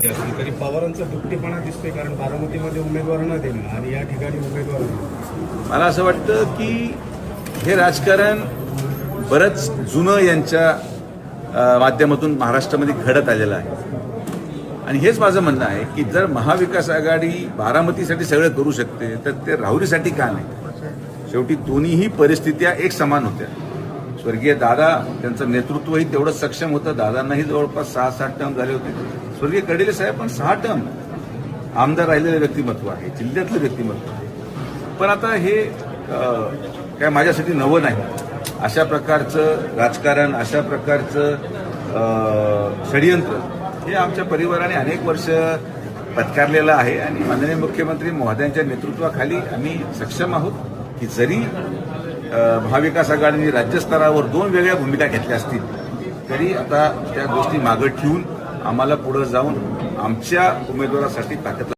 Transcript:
करायचे असतील तरी पवारांचा दुपटीपणा दिसतोय, कारण बारामतीमध्ये उमेदवार न देणं आणि या ठिकाणी उमेदवार देणं. मला असं वाटतं की हे राजकारण बरंच जुनं यांच्या माध्यमातून महाराष्ट्रामध्ये घडत आलेलं आहे. आणि हेच माझं म्हणणं आहे की जर महाविकास आघाडी बारामतीसाठी सगळं करू शकते तर ते राहुरीसाठी का नाही. शेवटी दोन्हीही परिस्थित्या एक समान होत्या. स्वर्गीय दादा त्यांचं नेतृत्वही तेवढं सक्षम होतं. दादांनाही जवळपास 6-7 टर्म झाले होते. स्वर्गीय कडेले साहेब पण 6 टर्म आमदार राहिलेलं व्यक्तिमत्व आहे, जिल्ह्यातलं व्यक्तिमत्व आहे. पण आता हे काय माझ्यासाठी नवं नाही. अशा प्रकारचं राजकारण, अशा प्रकारचं षडयंत्र हे आमच्या परिवाराने अनेक वर्ष पत्कारलेलं आहे. आणि माननीय मुख्यमंत्री महोदयांच्या नेतृत्वाखाली आम्ही सक्षम आहोत की जरी महाविकास आघाडीने राज्यस्तरावर 2 वेगळ्या भूमिका घेतल्या असतील तरी आता त्या गोष्टी मागं ठेवून आम्हाला पुढे जाऊन आमच्या उमेदवारासाठी ताकद